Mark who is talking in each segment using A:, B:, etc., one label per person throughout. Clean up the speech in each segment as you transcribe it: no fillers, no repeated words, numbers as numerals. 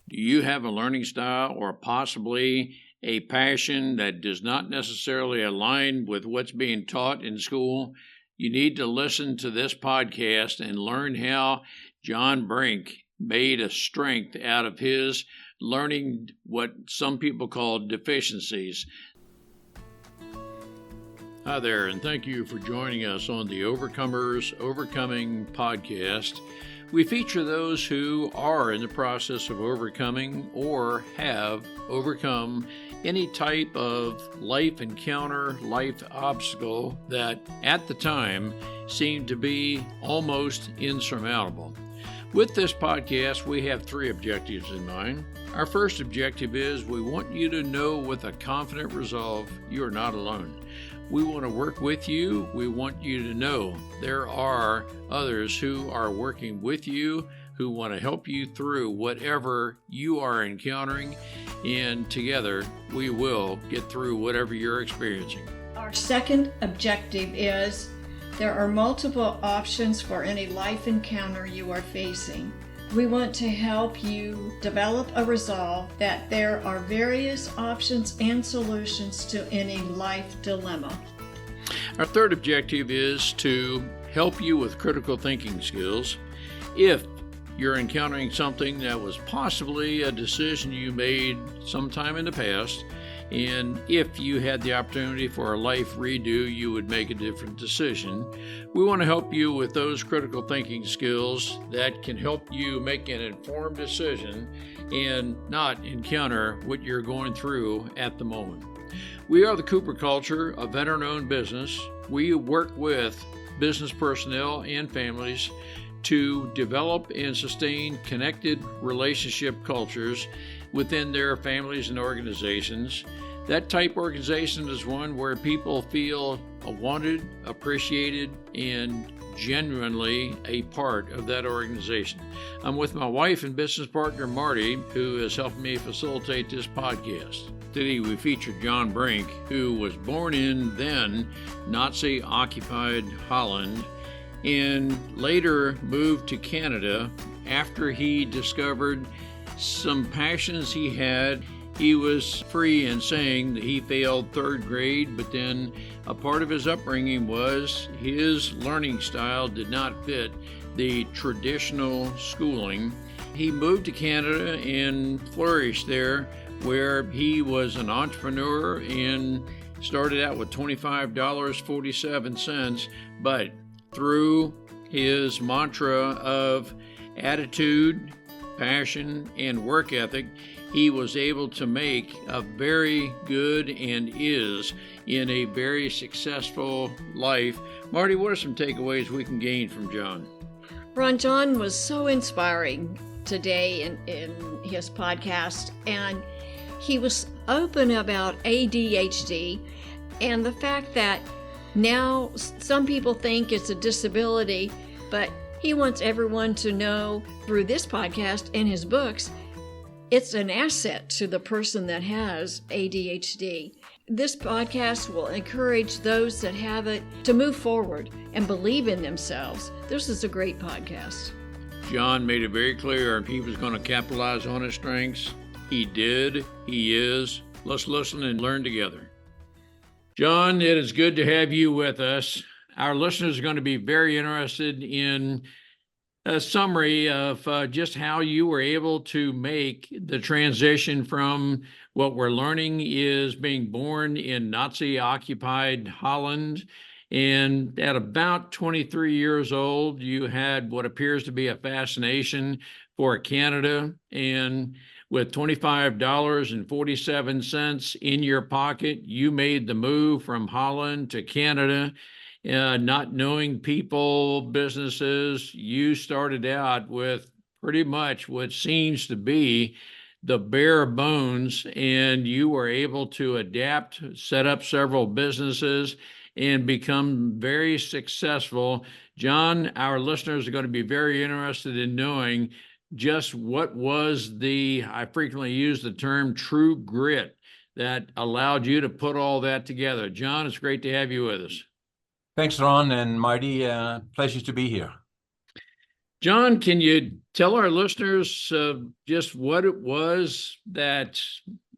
A: Do you have a learning style or possibly a passion that does not necessarily align with what's being taught in school? You need to listen to this podcast and learn how John Brink made a strength out of his learning what some people call deficiencies. Hi there, and thank you for joining us on the Overcomers Overcoming podcast. We feature those who are in the process of overcoming or have overcome any type of life encounter, life obstacle that at the time seemed to be almost insurmountable. With this podcast, we have three objectives in mind. Our first objective is we want you to know with a confident resolve you are not alone. We want to work with you. We want you to know there are others who are working with you, who want to help you through whatever you are encountering, and together we will get through whatever you're experiencing.
B: Our second objective is there are multiple options for any life encounter you are facing. We want to help you develop a resolve that there are various options and solutions to any life dilemma.
A: Our third objective is to help you with critical thinking skills. If you're encountering something that was possibly a decision you made sometime in the past, and if you had the opportunity for a life redo, you would make a different decision. We want to help you with those critical thinking skills that can help you make an informed decision and not encounter what you're going through at the moment. We are the Cooper Culture, a veteran-owned business. We work with business personnel and families to develop and sustain connected relationship cultures within their families and organizations. That type organization is one where people feel wanted, appreciated, and genuinely a part of that organization. I'm with my wife and business partner, Marty, who has helped me facilitate this podcast. Today we feature John Brink, who was born in then Nazi-occupied Holland and later moved to Canada after he discovered some passions he had. He was free in saying that he failed third grade, but then a part of his upbringing was his learning style did not fit the traditional schooling. He moved to Canada and flourished there, where he was an entrepreneur and started out with $25.47, but through his mantra of attitude, passion, and work ethic, he was able to make a very good and is in a very successful life. Marty, what are some takeaways we can gain from John?
B: Ron, John was so inspiring today in his podcast, and he was open about ADHD and the fact that now some people think it's a disability, but he wants everyone to know through this podcast and his books, it's an asset to the person that has ADHD. This podcast will encourage those that have it to move forward and believe in themselves. This is a great podcast.
A: John made it very clear he was going to capitalize on his strengths. He did. He is. Let's listen and learn together. John, it is good to have you with us. Our listeners are going to be very interested in a summary of just how you were able to make the transition from what we're learning is being born in Nazi-occupied Holland. And at about 23 years old, you had what appears to be a fascination for Canada. And with $25.47 in your pocket, you made the move from Holland to Canada. Not knowing people, businesses, you started out with pretty much what seems to be the bare bones, and you were able to adapt, set up several businesses, and become very successful. John, our listeners are going to be very interested in knowing just what was I frequently use the term true grit that allowed you to put all that together. John, it's great to have you with us.
C: Thanks, Ron and Marty. Pleasure to be here.
A: John, can you tell our listeners just what it was that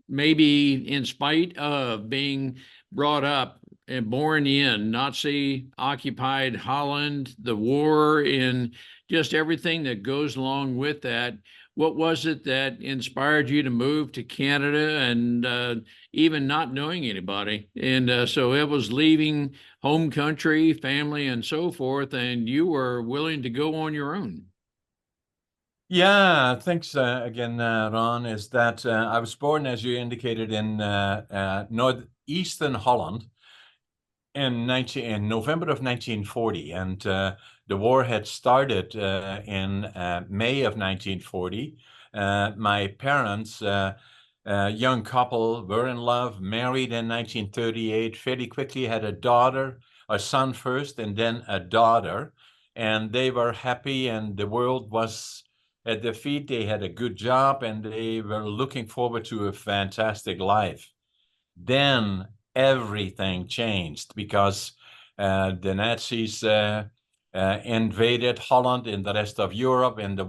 A: maybe, in spite of being brought up and born in Nazi occupied Holland, the war, and just everything that goes along with that, what was it that inspired you to move to Canada and even not knowing anybody? And so it was leaving home country, family, and so forth, and you were willing to go on your own.
C: Yeah, thanks again, Ron. Is that I was born, as you indicated, in northeastern Holland in November of 1940, and the war had started in May of 1940. My parents, young couple, were in love, married in 1938. Fairly quickly had a son first, and then a daughter, and they were happy, and the world was at their feet. They had a good job, and they were looking forward to a fantastic life. Then everything changed because the Nazis invaded Holland and the rest of Europe, and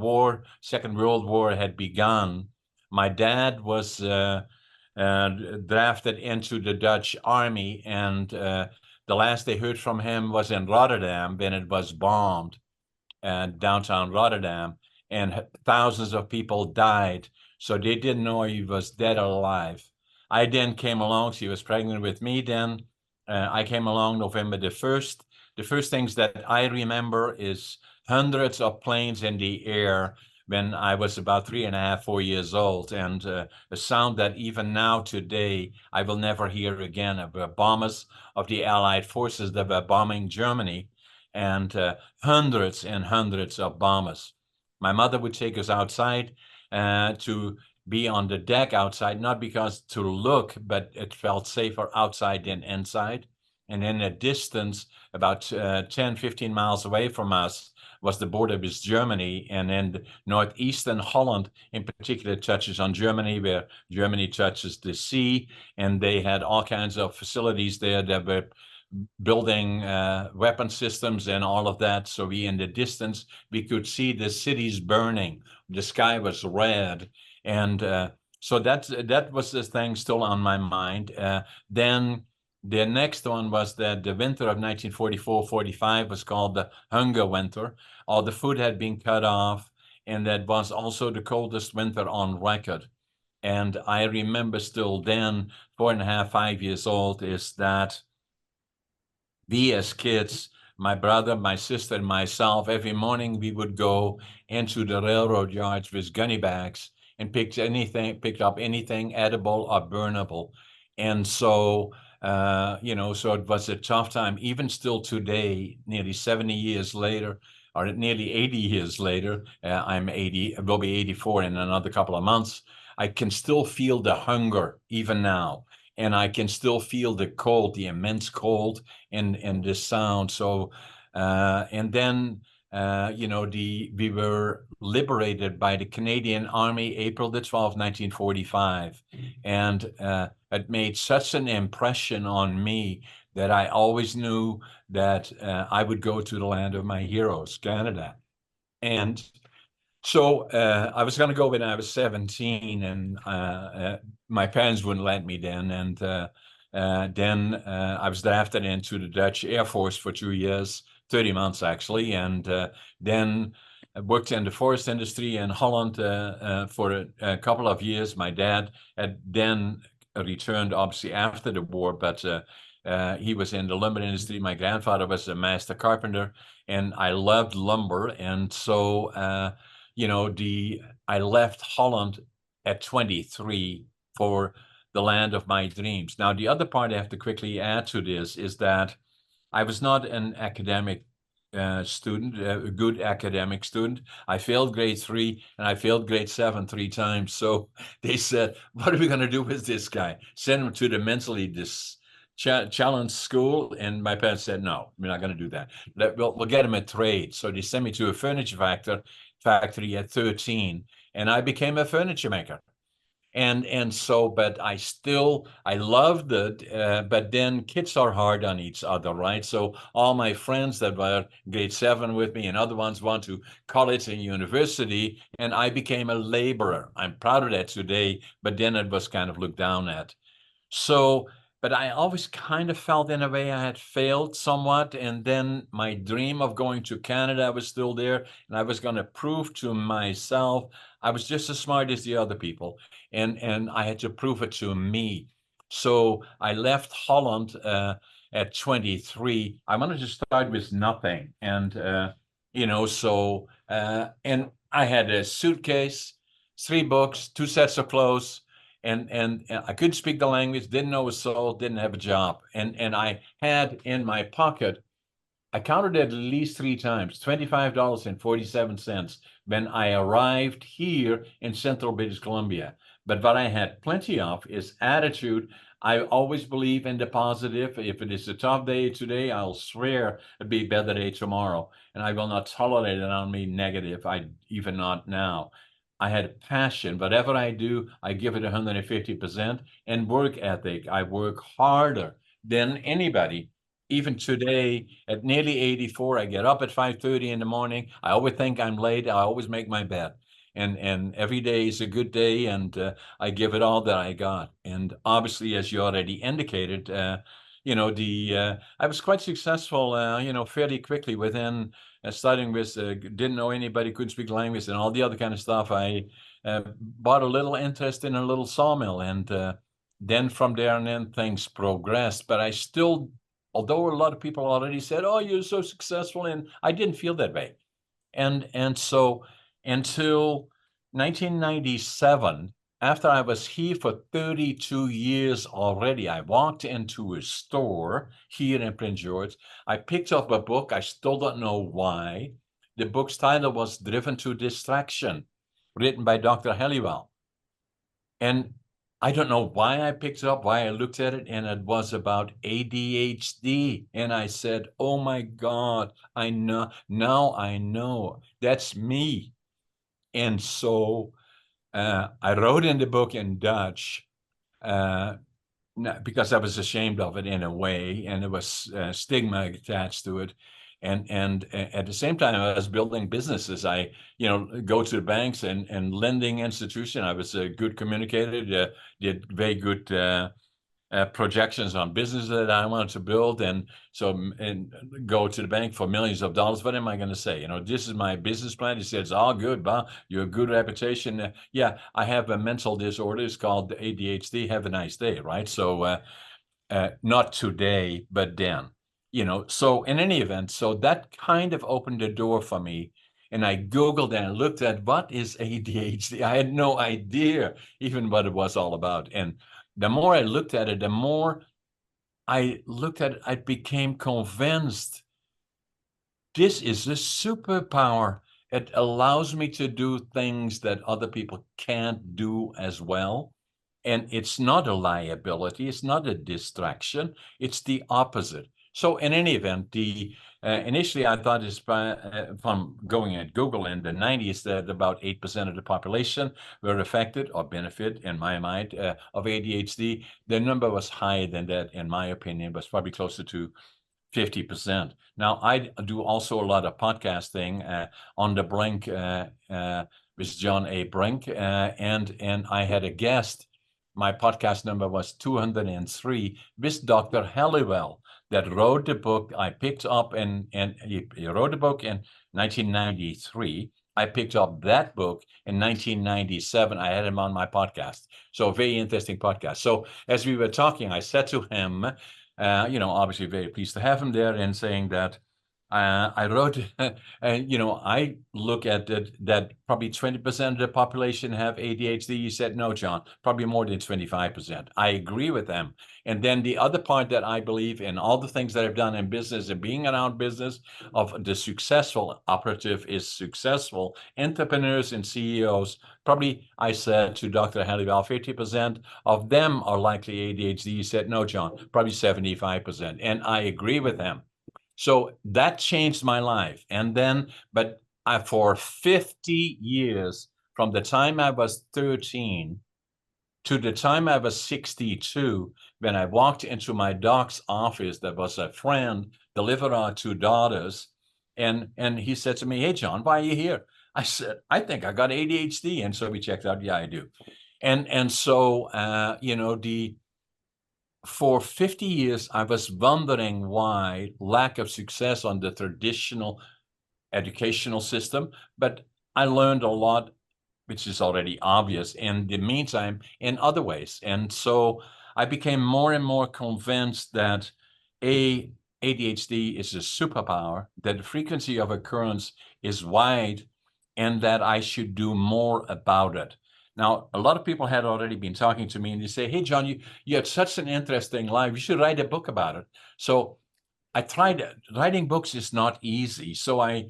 C: Second World War had begun. My dad was drafted into the Dutch army, and the last they heard from him was in Rotterdam when it was bombed, downtown Rotterdam, and thousands of people died. So they didn't know he was dead or alive. I then came along. She was pregnant with me then. I came along November the 1st. The first things that I remember is hundreds of planes in the air when I was about 3.5, 4 years old, and a sound that even now today I will never hear again, of bombers of the Allied forces that were bombing Germany, and hundreds and hundreds of bombers. My mother would take us outside to be on the deck outside, not because to look, but it felt safer outside than inside. And in a distance, about 10, 15 miles away from us, was the border with Germany. And in northeastern Holland, in particular, touches on Germany, where Germany touches the sea. And they had all kinds of facilities there that were building weapon systems and all of that. So in the distance, we could see the cities burning. The sky was red. And so that was the thing still on my mind. Then the next one was that the winter of 1944-45 was called the Hunger Winter. All the food had been cut off, and that was also the coldest winter on record. And I remember still then, 4.5, 5 years old, is that we as kids, my brother, my sister, and myself, every morning we would go into the railroad yards with gunny bags and picked up anything edible or burnable. And so, so it was a tough time. Even still today, nearly 70 years later, or nearly 80 years later, I'm 80, will be 84 in another couple of months. I can still feel the hunger even now. And I can still feel the cold, the immense cold, and the sound. So, and then we were liberated by the Canadian Army April the 12th, 1945, and it made such an impression on me that I always knew that I would go to the land of my heroes, Canada. And so I was going to go when I was 17, and my parents wouldn't let me then. And then I was drafted into the Dutch Air Force for 2 years, 30 months actually, and then I worked in the forest industry in Holland for a couple of years. My dad had then returned, obviously, after the war, but he was in the lumber industry. My grandfather was a master carpenter, and I loved lumber. And so I left Holland at 23 for the land of my dreams. Now, the other part I have to quickly add to this is that I was not an academic student, a good academic student. I failed grade 3 and I failed grade 7 3 times. So they said, what are we going to do with this guy? Send him to the mentally challenged school. And my parents said, no, we're not going to do that. We'll get him a trade. So they sent me to a furniture factory at 13, and I became a furniture maker. And so, but I loved it. But then kids are hard on each other, right? So all my friends that were grade 7 with me and other ones went to college and university, and I became a laborer. I'm proud of that today, but then it was kind of looked down at. So, but I always kind of felt in a way I had failed somewhat. And then my dream of going to Canada was still there. And I was going to prove to myself I was just as smart as the other people. And I had to prove it to me. So I left Holland at 23. I wanted to start with nothing. And I had a suitcase, 3 books, 2 sets of clothes, and I couldn't speak the language, didn't know a soul, didn't have a job. And I had in my pocket, I counted it at least 3 times, $25.47 when I arrived here in central British Columbia. But what I had plenty of is attitude. I always believe in the positive. If it is a tough day today, I'll swear it'll be a better day tomorrow. And I will not tolerate it on me negative. I even not now. I had passion. Whatever I do, I give it 150%. And work ethic. I work harder than anybody. Even today, at nearly 84, I get up at 5:30 in the morning. I always think I'm late. I always make my bed. And every day is a good day, and I give it all that I got. And obviously, as you already indicated, I was quite successful, fairly quickly within starting with didn't know anybody, couldn't speak language, and all the other kind of stuff. I bought a little interest in a little sawmill, and then from there and then things progressed. But I still, although a lot of people already said, "Oh, you're so successful," and I didn't feel that way. And so until 1997, after I was here for 32 years already, I walked into a store here in Prince George. I picked up a book. I still don't know why. The book's title was Driven to Distraction, written by Dr. Halliwell. And I don't know why I picked it up, why I looked at it, and it was about ADHD. And I said, oh my God, I know, now I know that's me. And so I wrote in the book in Dutch because I was ashamed of it in a way, and there was stigma attached to it. And at the same time, I was building businesses. I, go to the banks and lending institution. I was a good communicator, did very good projections on business that I wanted to build, and go to the bank for millions of dollars. What am I going to say? This is my business plan. He says, "All good, Bob. You're a good reputation." Yeah, I have a mental disorder. It's called ADHD. Have a nice day, right? So not today, but then. So in any event, so that kind of opened the door for me. And I Googled and looked at what is ADHD. I had no idea even what it was all about. And the more I looked at it, the more I looked at it, I became convinced this is a superpower. It allows me to do things that other people can't do as well. And it's not a liability. It's not a distraction. It's the opposite. So in any event, initially I thought from going at Google in the 90s that about 8% of the population were affected or benefit, in my mind, of ADHD. The number was higher than that, in my opinion, was probably closer to 50%. Now, I do also a lot of podcasting on the Brink with John A. Brink, and I had a guest. My podcast number was 203 with Dr. Halliwell that wrote the book I picked up, and he wrote the book in 1993. I picked up that book in 1997. I had him on my podcast. So a very interesting podcast. So as we were talking, I said to him, obviously very pleased to have him there, and saying that I wrote, I look at it that probably 20% of the population have ADHD. He said, no, John, probably more than 25%. I agree with them. And then the other part that I believe in all the things that I've done in business and being around business, of the successful operative is successful entrepreneurs and CEOs. Probably I said to Dr. Halliwell, 50% of them are likely ADHD. He said, no, John, probably 75%. And I agree with him. So that changed my life. And then, but for 50 years, from the time I was 13 to the time I was 62, when I walked into my doc's office, there was a friend delivered our two daughters, and he said to me, "Hey, John, why are you here?" I said, "I think I got ADHD." And so we checked out. Yeah, I do. And so for 50 years, I was wondering why lack of success on the traditional educational system, but I learned a lot, which is already obvious, in the meantime, in other ways. And so I became more and more convinced that ADHD is a superpower, that the frequency of occurrence is wide, and that I should do more about it. Now, a lot of people had already been talking to me, and they say, "Hey, John, you had such an interesting life. You should write a book about it." So I tried it. Writing books is not easy. So I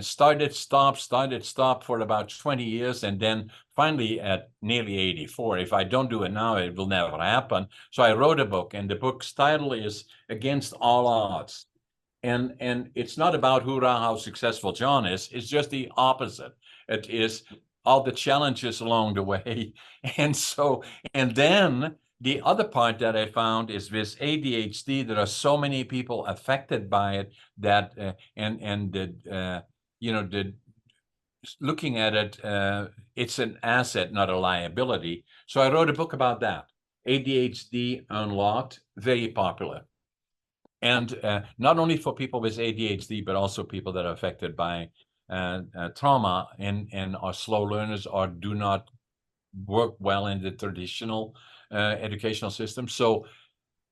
C: started, stop for about 20 years. And then finally at nearly 84, if I don't do it now, it will never happen. So I wrote a book, and the book's title is Against All Odds. And it's not about hoorah, how successful John is. It's just the opposite. It is all the challenges along the way. And then the other part that I found is with ADHD, there are so many people affected by it that, looking at it, it's an asset, not a liability. So I wrote a book about that. ADHD Unlocked, very popular. And not only for people with ADHD, but also people that are affected by trauma and are slow learners or do not work well in the traditional educational system. So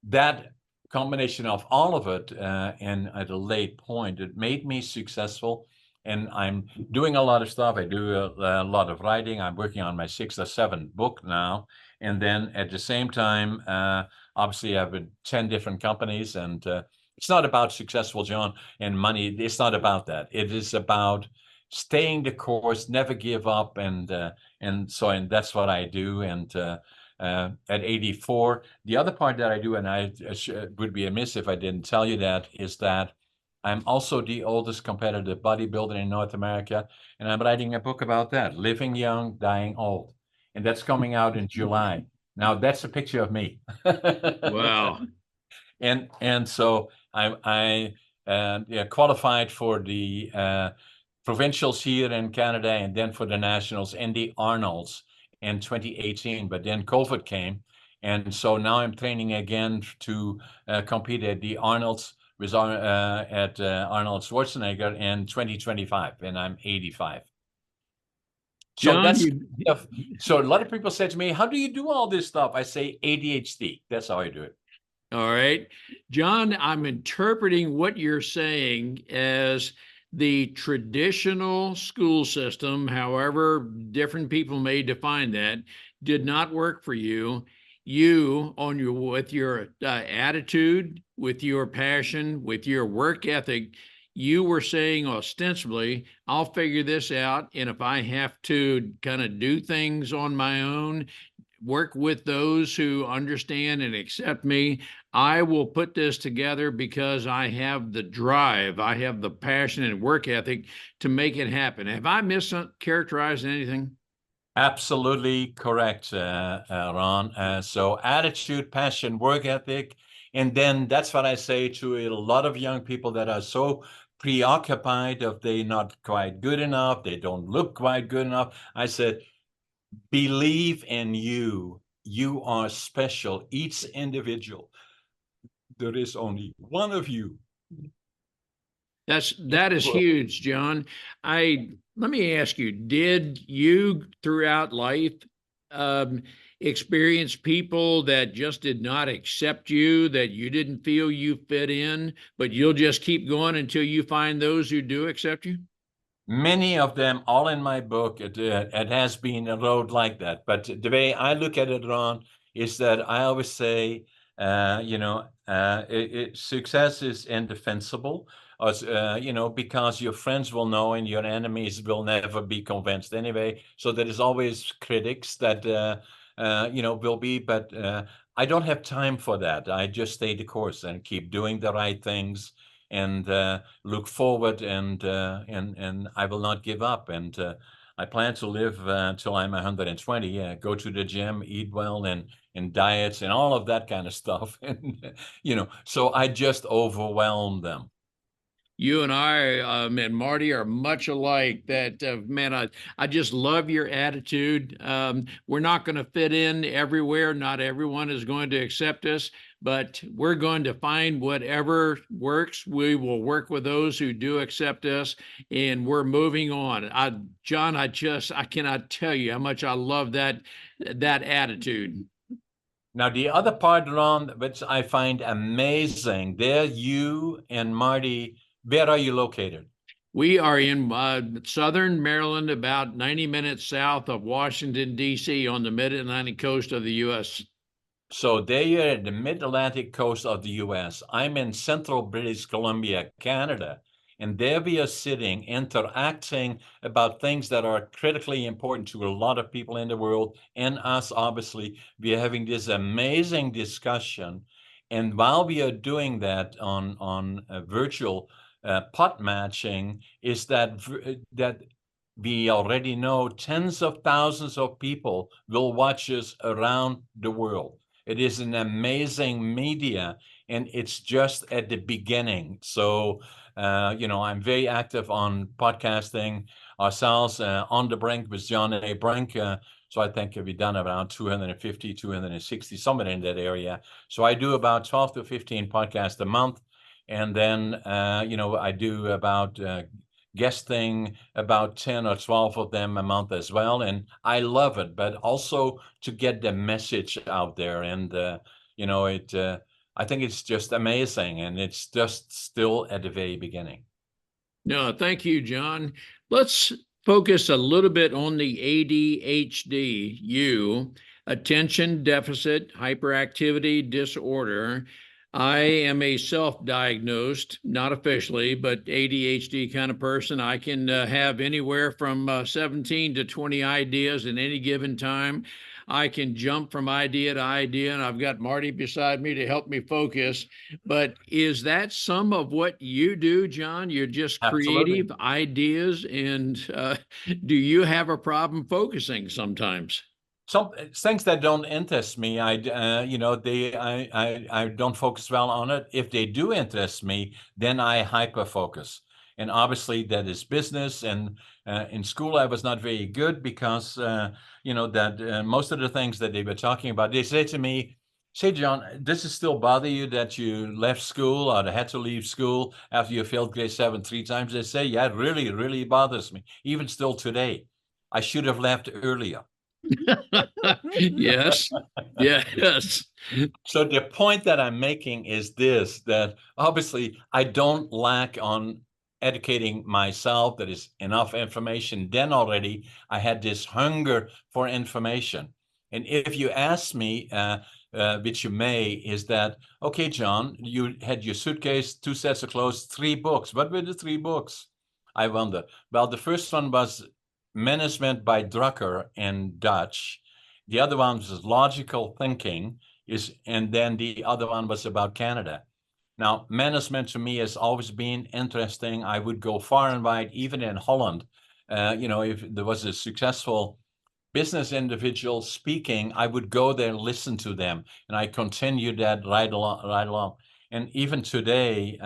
C: that combination of all of it, and at a late point, it made me successful. And I'm doing a lot of stuff. I do a lot of writing. I'm working on my 6th or 7th book now. And then at the same time, obviously, I've been 10 different companies. And it's not about successful, John, and money. It's not about that. It is about staying the course, never give up. And that's what I do. And at 84, the other part that I do, and I would be amiss if I didn't tell you that, is that I'm also the oldest competitive bodybuilder in North America, and I'm writing a book about that, Living Young, Dying Old. And that's coming out in July. Now, that's a picture of me.
A: Wow.
C: And so I qualified for the provincials here in Canada, and then for the nationals and the Arnolds in 2018. But then COVID came, and so now I'm training again to compete at the Arnolds with Arnold Schwarzenegger in 2025, and I'm 85.
A: John,
C: So a lot of people say to me, "How do you do all this stuff?" I say ADHD. That's how I do it.
A: all right. John, I'm interpreting what you're saying as the traditional school system, however different people may define that, did not work for you. You, with your attitude, with your passion, with your work ethic, you were saying ostensibly, "I'll figure this out, and if I have to kind of do things on my own, work with those who understand and accept me, I will put this together because I have the drive, I have the passion and work ethic to make it happen." Have I mischaracterized anything?
C: Absolutely correct, Ron. So attitude, passion, work ethic. And then that's what I say to a lot of young people that are so preoccupied of they not quite good enough, they don't look quite good enough. I said, believe in you. You are special, each individual. There is only one of you.
A: That is huge, John. Let me ask you, did you throughout life experience people that just did not accept you, that you didn't feel you fit in, but you'll just keep going until you find those who do accept you?
C: Many of them, all in my book, it has been a road like that. But the way I look at it, Ron, is that I always say, success is indefensible, because your friends will know and your enemies will never be convinced anyway. So there is always critics that, will be, but I don't have time for that. I just stay the course and keep doing the right things and look forward, and I will not give up. And I plan to live until I'm 120. Go to the gym, eat well, and diets and all of that kind of stuff. And so I just overwhelm them.
A: You and I, and Marty are much alike. That man, I just love your attitude. We're not going to fit in everywhere. Not everyone is going to accept us, but we're going to find whatever works. We will work with those who do accept us, and we're moving on. John, I cannot tell you how much I love that attitude.
C: Now, the other part, Ron, which I find amazing, there you and Marty, where are you located?
A: We are in southern Maryland, about 90 minutes south of Washington, D.C., on the mid Atlantic coast of the U.S.
C: So there you're at the mid-Atlantic coast of the U.S. I'm in central British Columbia, Canada. And there we are sitting, interacting about things that are critically important to a lot of people in the world, and us, obviously. We are having this amazing discussion. And while we are doing that on virtual pot matching, is that we already know tens of thousands of people will watch us around the world. It is an amazing media, and it's just at the beginning. So, I'm very active on podcasting ourselves on the Brink with John A. Brink. So I think we've done around 250, 260, somewhere in that area. So I do about 12 to 15 podcasts a month. And then, I do about guesting about 10 or 12 of them a month as well. And I love it, but also to get the message out there. And, I think it's just amazing. And it's just still at the very beginning.
A: No, thank you, John. Let's focus a little bit on the ADHD, attention deficit hyperactivity disorder. I am a self-diagnosed, not officially, but ADHD kind of person. I can have anywhere from 17 to 20 ideas at any given time. I can jump from idea to idea, and I've got Marty beside me to help me focus. But is that some of what you do, John? You're just
C: Absolutely.
A: creative ideas, and do you have a problem focusing sometimes?
C: Some things that don't interest me, I don't focus well on it. If they do interest me, then I hyper focus. And obviously that is business. And in school, I was not very good because most of the things that they were talking about, they say to me, "Say, John, does it still bother you that you left school or had to leave school after you failed grade 7 3 times?" They say, "Yeah, it really, really bothers me, even still today. I should have left earlier."
A: Yes. Yes.
C: So the point that I'm making is this, that obviously I don't lack on educating myself. There is enough information. Then already I had this hunger for information. And if you ask me, which you may, is that, okay, John, you had your suitcase, 2 sets of clothes, 3 books. What were the 3 books? I wonder. Well, the first one was Management by Drucker in Dutch. The other one was Logical Thinking, and then the other one was about Canada. Now, management to me has always been interesting. I would go far and wide, even in Holland. If there was a successful business individual speaking, I would go there and listen to them, and I continued that right along. And even today,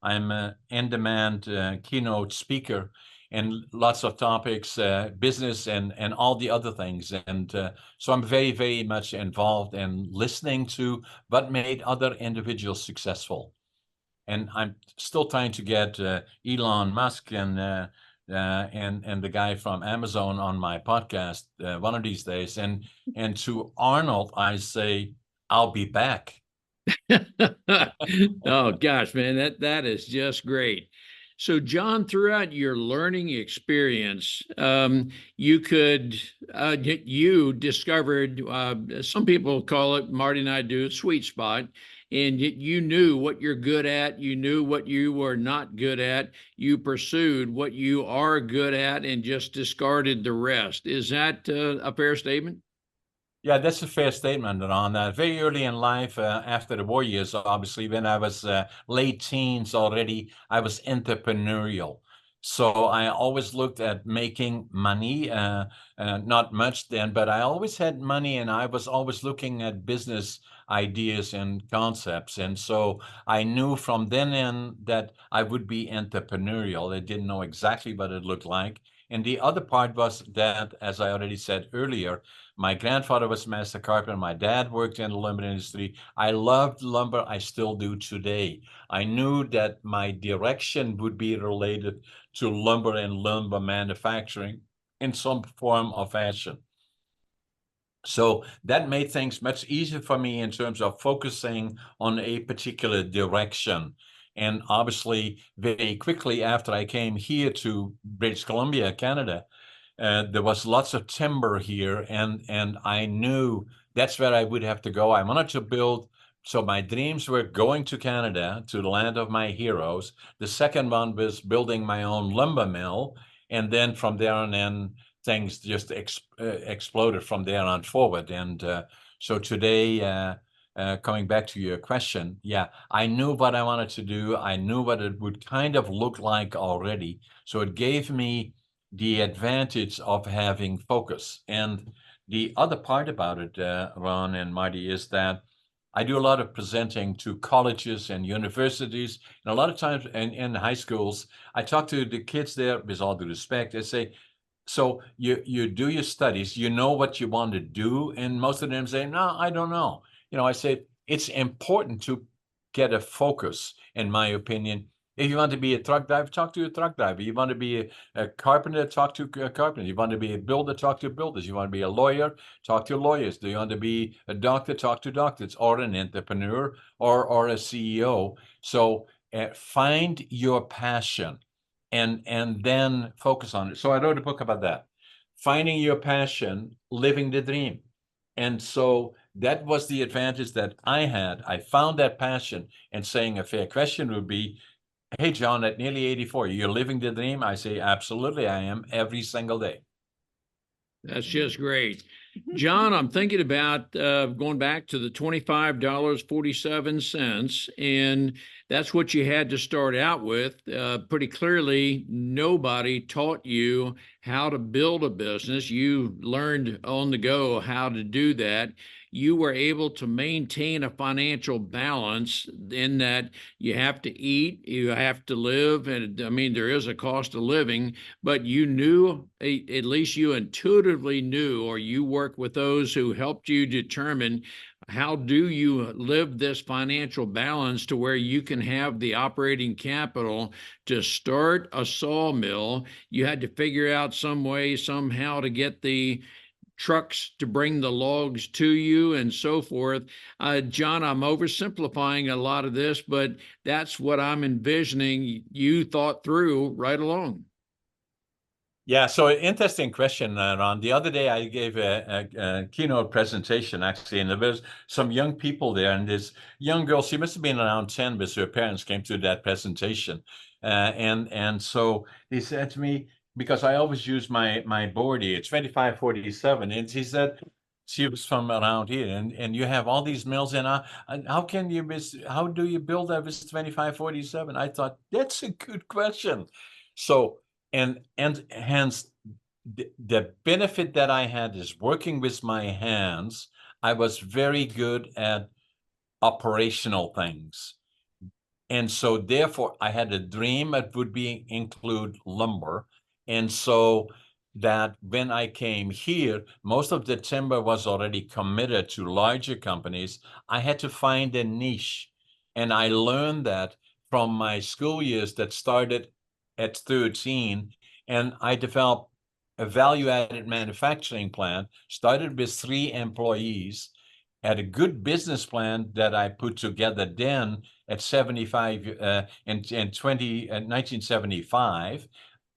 C: I'm an in-demand keynote speaker and lots of topics, business and all the other things. And so I'm very, very much involved in listening to what made other individuals successful. And I'm still trying to get Elon Musk and the guy from Amazon on my podcast one of these days. And to Arnold, I say, I'll be back.
A: Oh gosh, man, that is just great. So, John, throughout your learning experience, you discovered, some people call it, Marty and I do, sweet spot, and you knew what you're good at, you knew what you were not good at, you pursued what you are good at, and just discarded the rest. Is that a fair statement?
C: Yeah, that's a fair statement, Ron. Very early in life, after the war years, obviously, when I was late teens already, I was entrepreneurial. So I always looked at making money, not much then, but I always had money, and I was always looking at business ideas and concepts. And so I knew from then in that I would be entrepreneurial. I didn't know exactly what it looked like. And the other part was that, as I already said earlier, my grandfather was a master carpenter. My dad worked in the lumber industry. I loved lumber. I still do today. I knew that my direction would be related to lumber and lumber manufacturing in some form or fashion. So that made things much easier for me in terms of focusing on a particular direction. And obviously, very quickly after I came here to British Columbia, Canada, there was lots of timber here, and I knew that's where I would have to go. I wanted to build, so my dreams were going to Canada, to the land of my heroes. The second one was building my own lumber mill, and then from there on in, things just exploded from there on forward. And so today, coming back to your question, yeah, I knew what I wanted to do. I knew what it would kind of look like already. So it gave me the advantage of having focus. And the other part about it, Ron and Marty, is that I do a lot of presenting to colleges and universities, and a lot of times in high schools, I talk to the kids there with all due respect. They say, so you do your studies, you know what you want to do, and most of them say, no, I don't know. I say it's important to get a focus, in my opinion. If you want to be a truck driver, talk to a truck driver. You want to be a carpenter, talk to a carpenter. You want to be a builder, talk to builders. You want to be a lawyer, talk to lawyers. Do you want to be a doctor, talk to doctors, or an entrepreneur, or a CEO. So find your passion and then focus on it. So I wrote a book about that, finding your passion, living the dream. And so that was the advantage that I had. I found that passion, and saying a fair question would be, hey, John, at nearly 84, you're living the dream? I say, absolutely, I am, every single day.
A: That's just great. John, I'm thinking about going back to the $25.47, and that's what you had to start out with. Pretty clearly, nobody taught you how to build a business. You learned on the go how to do that. You were able to maintain a financial balance in that you have to eat, you have to live, and I mean, there is a cost of living, but you knew, at least you intuitively knew, or you work with those who helped you determine how do you live this financial balance to where you can have the operating capital to start a sawmill. You had to figure out some way, somehow, to get the trucks to bring the logs to you and so forth. John, I'm oversimplifying a lot of this, but that's what I'm envisioning you thought through right along.
C: Yeah, so interesting question, Ron. The other day I gave a keynote presentation, actually, and there was some young people there, and this young girl, she must have been around 10, but her parents came to that presentation. And so he said to me, because I always use my board here, 2547, and she said, she was from around here, and you have all these mills, and how do you build that with 2547? I thought, that's a good question. So, and hence the benefit that I had is working with my hands. I was very good at operational things. And so therefore I had a dream that would include lumber. And so that when I came here, most of the timber was already committed to larger companies. I had to find a niche. And I learned that from my school years that started at 13. And I developed a value-added manufacturing plant, started with 3 employees, had a good business plan that I put together then at 75 in 1975.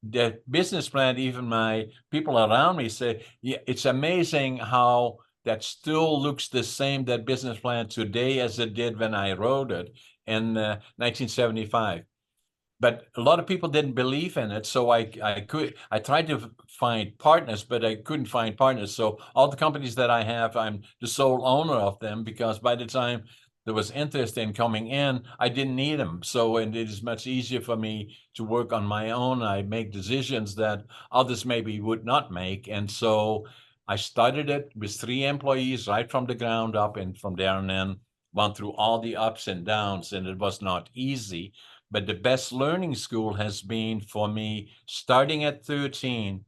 C: The business plan, even my people around me say, yeah, it's amazing how that still looks the same, that business plan today, as it did when I wrote it in 1975. But a lot of people didn't believe in it, so I tried to find partners, but I couldn't find partners. So all the companies that I have, I'm the sole owner of them, because by the time that was interested in coming in, I didn't need them. So, and it is much easier for me to work on my own. I make decisions that others maybe would not make. And so I started it with 3 employees right from the ground up, and from there on in, went through all the ups and downs, and it was not easy. But the best learning school has been for me starting at 13,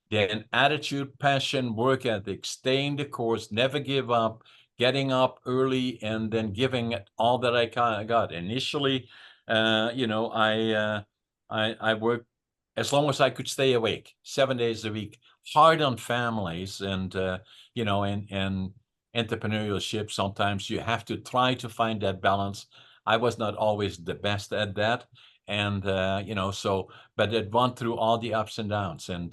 C: then attitude, passion, work ethic, staying the course, never give up, getting up early, and then giving it all that I got. Initially, I worked as long as I could stay awake, 7 days a week, hard on families, and and entrepreneurship. Sometimes you have to try to find that balance. I was not always the best at that, and but it went through all the ups and downs, and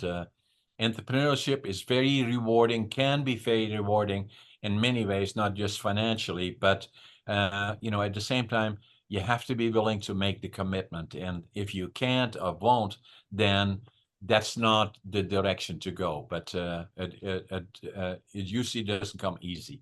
C: entrepreneurship is very rewarding, can be very rewarding in many ways, not just financially, but at the same time, you have to be willing to make the commitment. And if you can't or won't, then that's not the direction to go. But it usually doesn't come easy.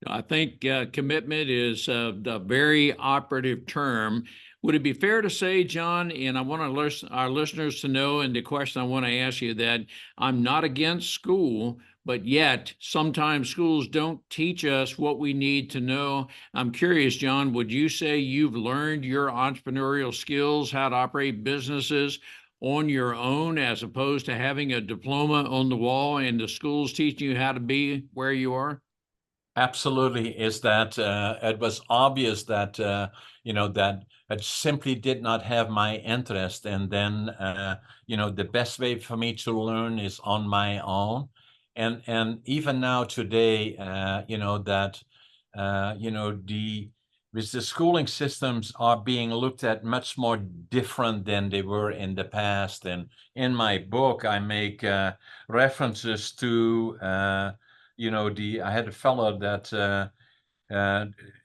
A: I think commitment is the very operative term. Would it be fair to say, John, and I want our listeners to know, and the question I want to ask you, that I'm not against school, but yet sometimes schools don't teach us what we need to know. I'm curious, John, would you say you've learned your entrepreneurial skills, how to operate businesses on your own, as opposed to having a diploma on the wall and the schools teaching you how to be where you are?
C: Absolutely, is that it was obvious that that it simply did not have my interest, and then the best way for me to learn is on my own, and even now today, that the with the schooling systems are being looked at much more different than they were in the past. And in my book, I make references to. I had a fellow that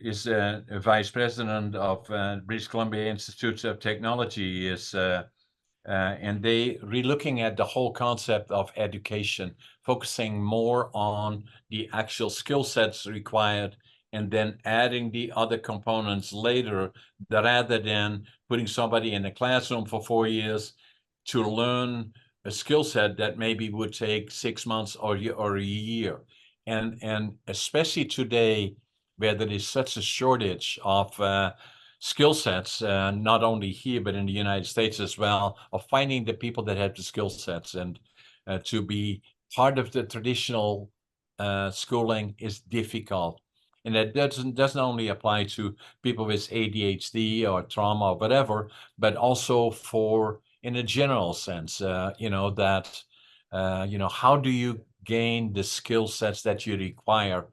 C: is a vice president of British Columbia Institute of Technology, and they re-looking at the whole concept of education, focusing more on the actual skill sets required, and then adding the other components later, rather than putting somebody in a classroom for 4 years to learn a skill set that maybe would take 6 months or a year. And especially today, where there is such a shortage of skill sets, not only here, but in the United States as well, of finding the people that have the skill sets, and to be part of the traditional schooling is difficult. And that doesn't only apply to people with ADHD or trauma or whatever, but also for, in a general sense, how do you gain the skill sets that you require,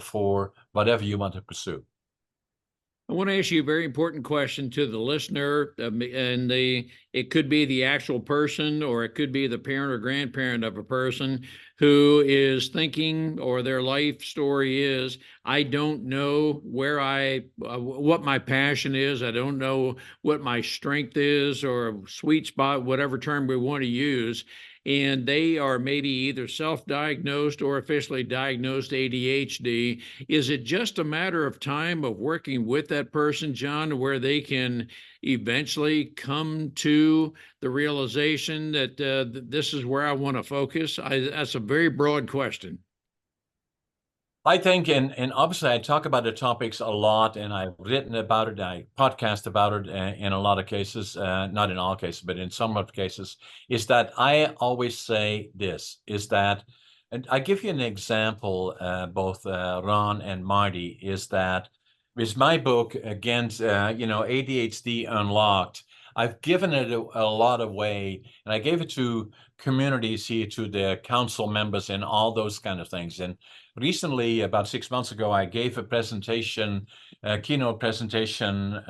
C: for whatever you want to pursue.
A: I want to ask you a very important question to the listener, and it could be the actual person, or it could be the parent or grandparent of a person who is thinking, or their life story is, I don't know what my passion is. I don't know what my strength is, or sweet spot, whatever term we want to use. And they are maybe either self-diagnosed or officially diagnosed ADHD. Is it just a matter of time of working with that person, John, where they can eventually come to the realization that this is where I want to focus? That's a very broad question.
C: I think, and obviously I talk about the topics a lot, and I've written about it, I podcast about it in a lot of cases, not in all cases, but in some of the cases, is that I always say this, is that, and I give you an example, both Ron and Marty, is that with my book, Against, ADHD Unlocked, I've given it a lot of way, and I gave it to communities here, to the council members and all those kind of things. And recently, about 6 months ago, I gave a presentation, a keynote presentation,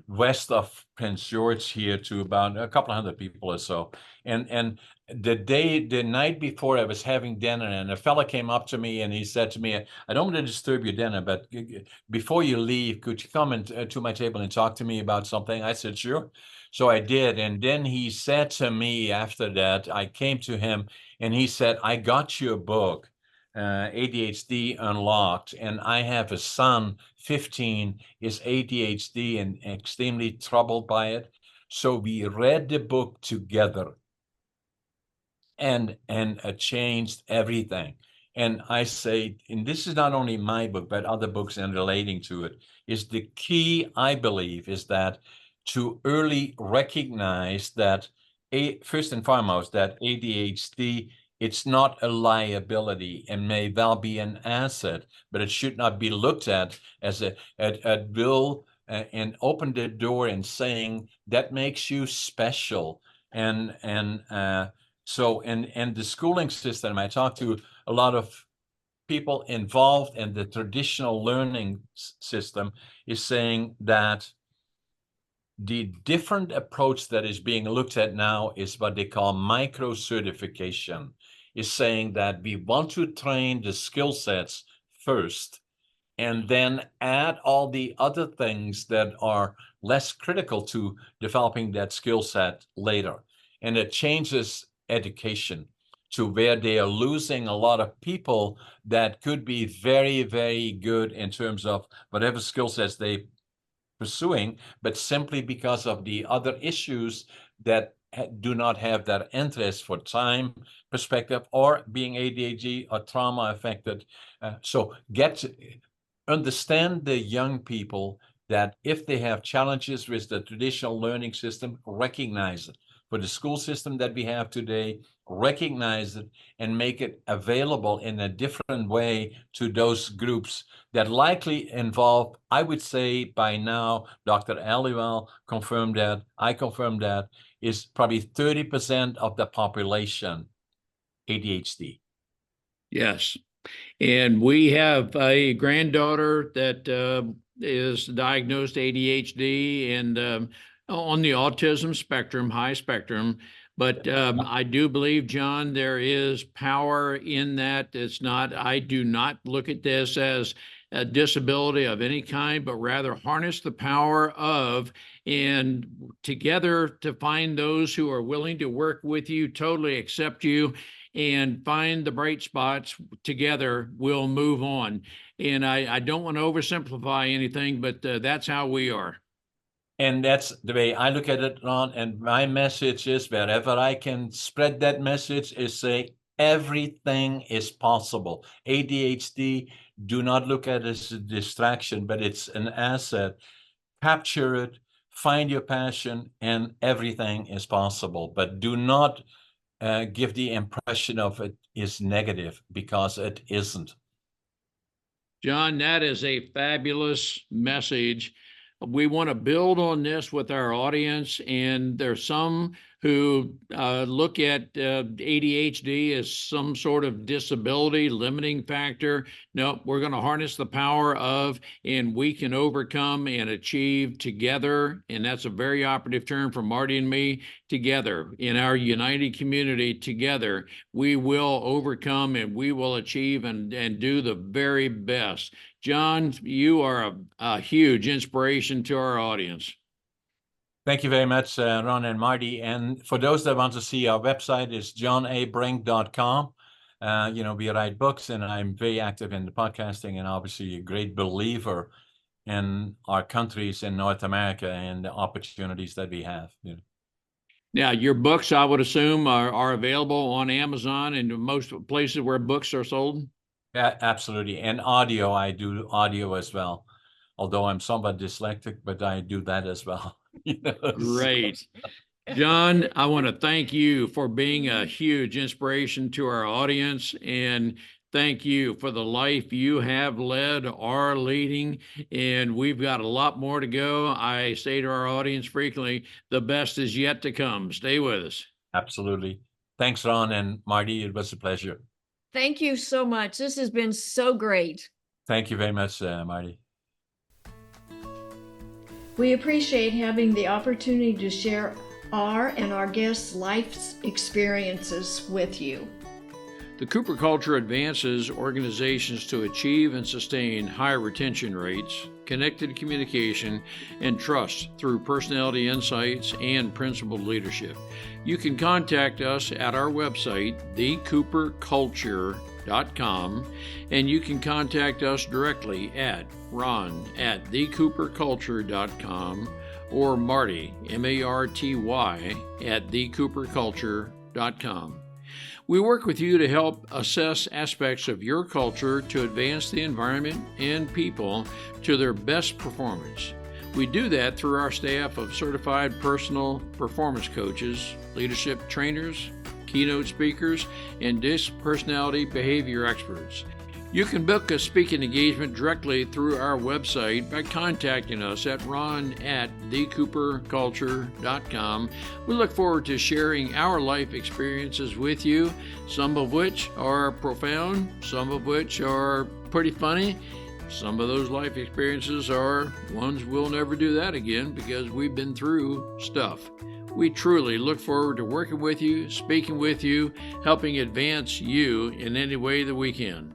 C: west of Prince George here, to about a couple of hundred people or so. And the night before, I was having dinner, and a fella came up to me and he said to me, I don't want to disturb your dinner, but before you leave, could you come to my table and talk to me about something? I said, sure. So I did. And then he said to me after that, I came to him and he said, I got your book. ADHD Unlocked, and I have a son, 15, is ADHD and extremely troubled by it. So we read the book together, and changed everything. And I say, and this is not only my book, but other books and relating to it, is the key, I believe, is that to early recognize that, first and foremost, that ADHD, it's not a liability and may well be an asset, but it should not be looked at as a bill, and open the door and saying that makes you special. So in the schooling system, I talk to a lot of people involved in the traditional learning system, is saying that the different approach that is being looked at now is what they call micro-certification, is saying that we want to train the skill sets first, and then add all the other things that are less critical to developing that skill set later. And it changes education to where they are losing a lot of people that could be very, very good in terms of whatever skill sets they pursuing, but simply because of the other issues that do not have that interest for time perspective, or being ADHD or trauma affected. So understand the young people that if they have challenges with the traditional learning system, recognize it. For the school system that we have today, recognize it and make it available in a different way to those groups that likely involve, I would say by now, Dr. Aliwal confirmed that, I confirmed that, is probably 30% of the population ADHD.
A: Yes. And we have a granddaughter that is diagnosed ADHD and on the autism spectrum, high spectrum. But I do believe, John, there is power in that. I do not look at this as a disability of any kind, but rather harness the power of, and together to find those who are willing to work with you, totally accept you, and find the bright spots. Together we'll move on. And I don't want to oversimplify anything, but that's how we are.
C: And that's the way I look at it, Ron. And my message is, wherever I can spread that message, is say everything is possible. ADHD, do not look at it as a distraction, but it's an asset. Capture it, find your passion, and everything is possible. But do not give the impression of it is negative, because it isn't.
A: John, that is a fabulous message. We want to build on this with our audience, and there's some who look at ADHD as some sort of disability, limiting factor. No, we're going to harness the power of, and we can overcome and achieve together. And that's a very operative term for Marty and me. Together, in our united community, together, we will overcome and we will achieve and do the very best. John, you are a huge inspiration to our audience.
C: Thank you very much, Ron and Marty. And for those that want to see our website, is jonabrink.com. We write books, and I'm very active in the podcasting, and obviously a great believer in our countries in North America and the opportunities that we have.
A: Now, your books, I would assume, are available on Amazon and most places where books are sold?
C: Yeah, absolutely. And audio, I do audio as well. Although I'm somewhat dyslexic, but I do that as well.
A: Great. John, I want to thank you for being a huge inspiration to our audience, and thank you for the life you have led, are leading, and we've got a lot more to go. I say to our audience frequently, the best is yet to come. Stay with us.
C: Absolutely. Thanks, Ron and Marty. It was a pleasure.
B: Thank you so much. This has been so great.
C: Thank you very much, Marty.
B: We appreciate having the opportunity to share our and our guests' life experiences with you.
A: The Cooper Culture advances organizations to achieve and sustain high retention rates, connected communication, and trust through personality insights and principled leadership. You can contact us at our website, thecooperculture.com. thecooperculture.com, and you can contact us directly at ron@thecooperculture.com or Marty, Marty, at thecooperculture.com. We work with you to help assess aspects of your culture to advance the environment and people to their best performance. We do that through our staff of certified personal performance coaches, leadership trainers, keynote speakers, and DISC personality behavior experts. You can book a speaking engagement directly through our website by contacting us at ron@thecooperculture.com. We look forward to sharing our life experiences with you, some of which are profound, some of which are pretty funny. Some of those life experiences are ones we'll never do that again because we've been through stuff. We truly look forward to working with you, speaking with you, helping advance you in any way that we can.